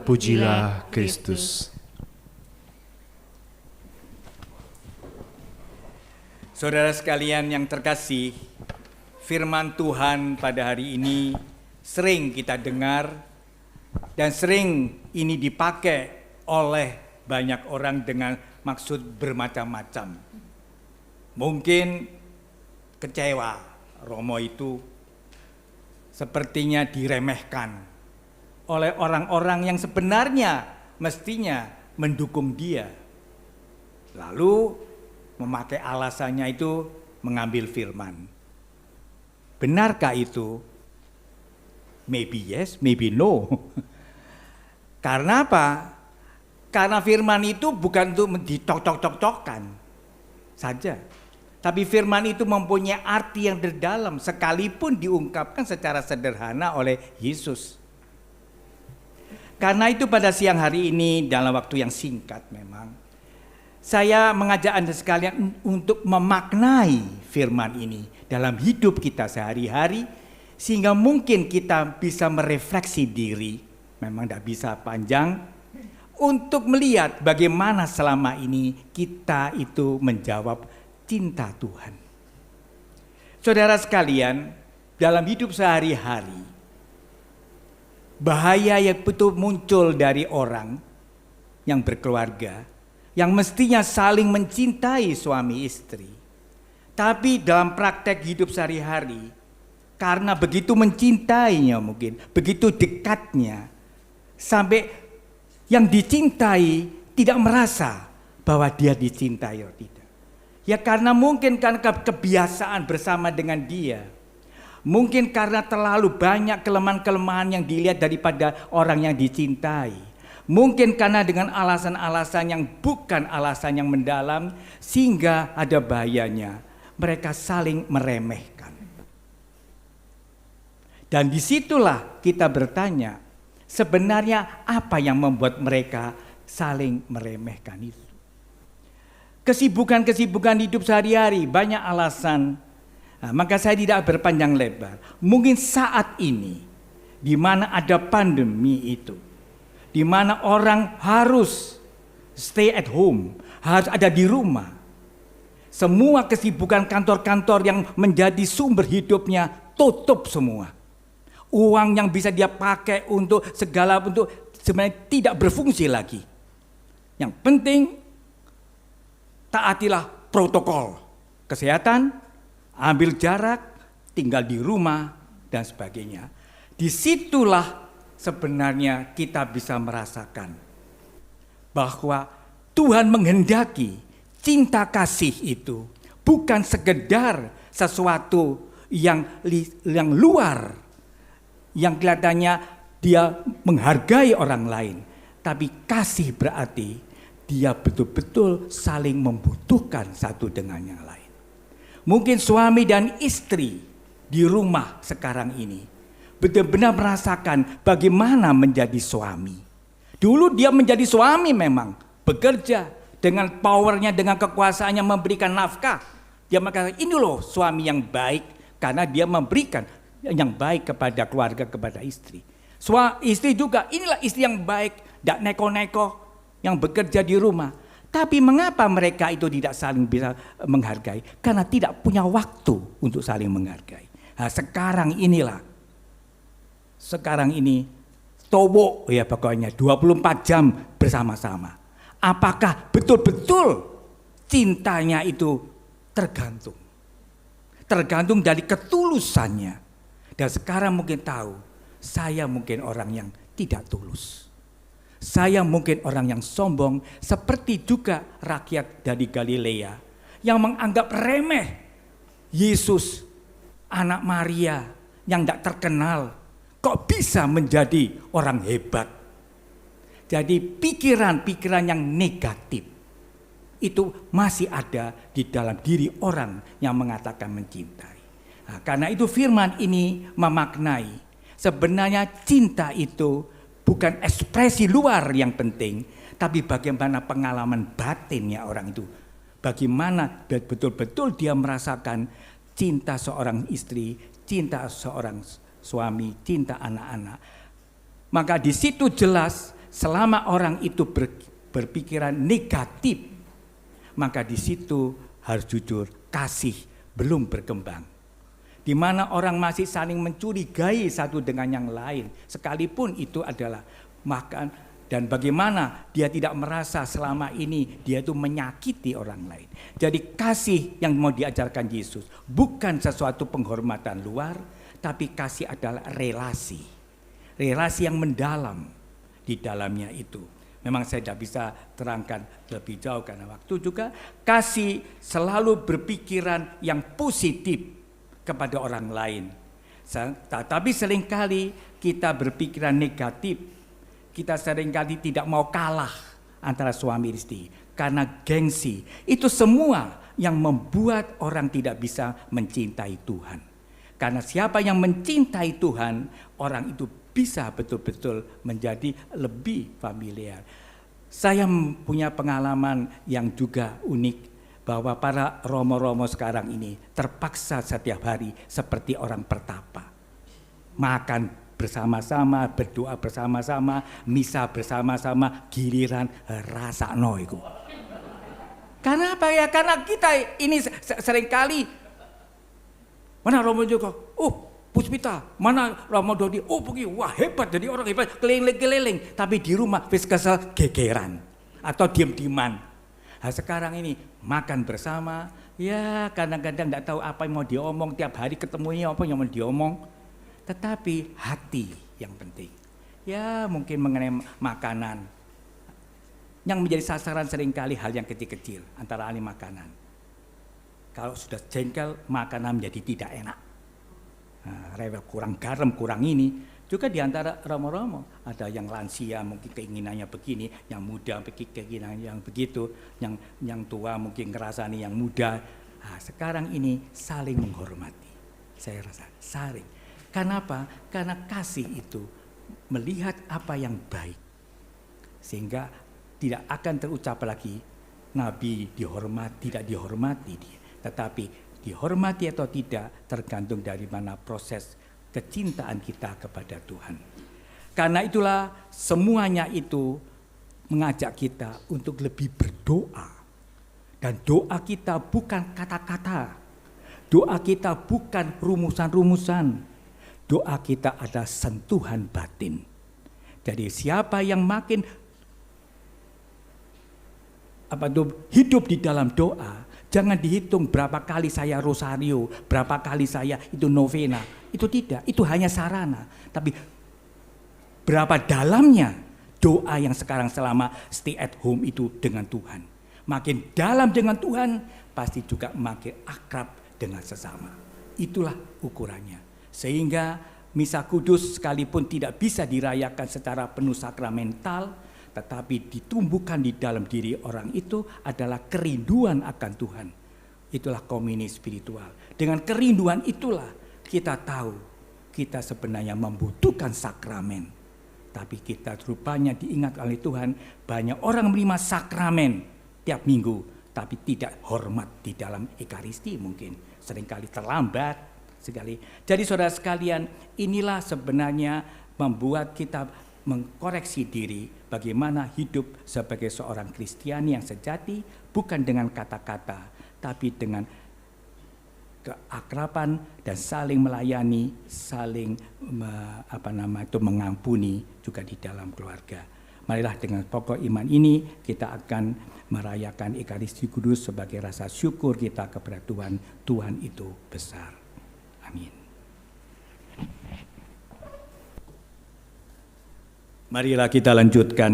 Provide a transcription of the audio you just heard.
Terpujilah Kristus. Saudara sekalian yang terkasih, firman Tuhan pada hari ini sering kita dengar dan sering ini dipakai oleh banyak orang dengan maksud bermacam-macam. Mungkin kecewa, Romo itu sepertinya diremehkan oleh orang-orang yang sebenarnya mestinya mendukung dia. Lalu memakai alasannya itu mengambil firman. Benarkah itu? Maybe yes, maybe no. Karena apa? Karena firman itu bukan untuk ditok-tok-tok-tokan saja. Tapi firman itu mempunyai arti yang terdalam sekalipun diungkapkan secara sederhana oleh Yesus. Karena itu pada siang hari ini dalam waktu yang singkat memang saya mengajak Anda sekalian untuk memaknai firman ini dalam hidup kita sehari-hari sehingga mungkin kita bisa merefleksi diri, memang tidak bisa panjang, untuk melihat bagaimana selama ini kita itu menjawab cinta Tuhan. Saudara sekalian, dalam hidup sehari-hari bahaya yang betul muncul dari orang yang berkeluarga, yang mestinya saling mencintai suami istri. Tapi dalam praktek hidup sehari-hari, karena begitu mencintainya mungkin, begitu dekatnya, sampai yang dicintai tidak merasa bahwa dia dicintai atau tidak. Ya karena mungkin karena kebiasaan bersama dengan dia. Mungkin karena terlalu banyak kelemahan-kelemahan yang dilihat daripada orang yang dicintai. Mungkin karena dengan alasan-alasan yang bukan alasan yang mendalam, sehingga ada bahayanya. Mereka saling meremehkan. Dan disitulah kita bertanya, sebenarnya apa yang membuat mereka saling meremehkan itu? Kesibukan-kesibukan hidup sehari-hari, banyak alasan. Nah, maka saya tidak berpanjang lebar. Mungkin saat ini, di mana ada pandemi itu, di mana orang harus stay at home, harus ada di rumah. Semua kesibukan kantor-kantor yang menjadi sumber hidupnya tutup semua. Uang yang bisa dia pakai untuk segala bentuk sebenarnya tidak berfungsi lagi. Yang penting taatilah protokol kesehatan, ambil jarak, tinggal di rumah, dan sebagainya. Disitulah sebenarnya kita bisa merasakan bahwa Tuhan menghendaki cinta kasih itu bukan sekedar sesuatu yang luar, yang kelihatannya dia menghargai orang lain. Tapi kasih berarti dia betul-betul saling membutuhkan satu dengan yang lain. Mungkin suami dan istri di rumah sekarang ini benar-benar merasakan bagaimana menjadi suami. Dulu dia menjadi suami memang, bekerja dengan powernya, dengan kekuasaannya memberikan nafkah. Dia mengatakan ini loh suami yang baik karena dia memberikan yang baik kepada keluarga, kepada istri. Istri juga inilah istri yang baik, tidak neko-neko, yang bekerja di rumah. Tapi mengapa mereka itu tidak saling bisa menghargai? Karena tidak punya waktu untuk saling menghargai. Nah, sekarang ini tobo ya pokoknya 24 jam bersama-sama. Apakah betul-betul cintanya itu tergantung? Tergantung dari ketulusannya. Dan sekarang mungkin tahu, saya mungkin orang yang tidak tulus. Saya mungkin orang yang sombong, seperti juga rakyat dari Galilea yang menganggap remeh Yesus, anak Maria yang tidak terkenal, kok bisa menjadi orang hebat. Jadi pikiran-pikiran yang negatif itu masih ada di dalam diri orang yang mengatakan mencintai. Nah, karena itu firman ini memaknai sebenarnya cinta itu bukan ekspresi luar yang penting, tapi bagaimana pengalaman batinnya orang itu. Bagaimana betul-betul dia merasakan cinta seorang istri, cinta seorang suami, cinta anak-anak. Maka di situ jelas selama orang itu berpikiran negatif, maka di situ harus jujur, kasih belum berkembang. Di mana orang masih saling mencurigai satu dengan yang lain, sekalipun itu adalah makan, dan bagaimana dia tidak merasa selama ini dia itu menyakiti orang lain. Jadi kasih yang mau diajarkan Yesus bukan sesuatu penghormatan luar, tapi kasih adalah relasi. Relasi yang mendalam di dalamnya itu. Memang saya tidak bisa terangkan lebih jauh karena waktu juga. Kasih selalu berpikiran yang positif kepada orang lain. Tapi seringkali kita berpikiran negatif. Kita seringkali tidak mau kalah antara suami istri karena gengsi. Itu semua yang membuat orang tidak bisa mencintai Tuhan. Karena siapa yang mencintai Tuhan, orang itu bisa betul-betul menjadi lebih familiar. Saya punya pengalaman yang juga unik, bahwa para romo-romo sekarang ini terpaksa setiap hari seperti orang pertapa. Makan bersama-sama, berdoa bersama-sama, misa bersama-sama, giliran rasakno iku. Karena apa ya? Karena kita ini seringkali, mana Romo Joko? Puspita, mana Romo Dodi? Pergi, wah hebat, jadi orang hebat, keliling-keliling. Tapi di rumah wis kesel gegeran atau diam-diaman. Nah, sekarang ini makan bersama, ya kadang-kadang tidak tahu apa yang mau diomong, tiap hari ketemunya apa yang mau diomong. Tetapi hati yang penting. Ya mungkin mengenai makanan. Yang menjadi sasaran seringkali hal yang kecil-kecil, antara lain makanan. Kalau sudah jengkel, makanan menjadi tidak enak. Rewel, kurang garam, kurang ini. Juga di antara romo-romo, ada yang lansia mungkin keinginannya begini, yang muda keinginannya yang begitu, yang tua mungkin ngerasani yang muda. Nah, sekarang ini saling menghormati. Saya rasa saling. Kenapa? Karena kasih itu melihat apa yang baik. Sehingga tidak akan terucap lagi Nabi dihormati, tidak dihormati dia. Tetapi dihormati atau tidak tergantung dari mana proses kecintaan kita kepada Tuhan. Karena itulah semuanya itu mengajak kita untuk lebih berdoa. Dan doa kita bukan kata-kata. Doa kita bukan rumusan-rumusan. Doa kita adalah sentuhan batin. Jadi siapa yang makin hidup di dalam doa, jangan dihitung berapa kali saya rosario, berapa kali saya itu novena. Itu tidak, itu hanya sarana. Tapi berapa dalamnya doa yang sekarang selama stay at home itu dengan Tuhan. Makin dalam dengan Tuhan, pasti juga makin akrab dengan sesama. Itulah ukurannya. Sehingga misa kudus sekalipun tidak bisa dirayakan secara penuh sakramental, tetapi ditumbuhkan di dalam diri orang itu adalah kerinduan akan Tuhan. Itulah komunis spiritual. Dengan kerinduan itulah kita tahu kita sebenarnya membutuhkan sakramen. Tapi kita rupanya diingat oleh Tuhan, banyak orang menerima sakramen tiap minggu, tapi tidak hormat di dalam Ekaristi mungkin. Seringkali terlambat sekali. Jadi saudara sekalian, inilah sebenarnya membuat kita mengkoreksi diri bagaimana hidup sebagai seorang Kristiani yang sejati, bukan dengan kata-kata, tapi dengan keakraban dan saling melayani, saling mengampuni juga di dalam keluarga. Marilah dengan pokok iman ini kita akan merayakan Ekaristi Kudus sebagai rasa syukur kita kepada Tuhan. Tuhan itu besar. Amin. Marilah kita lanjutkan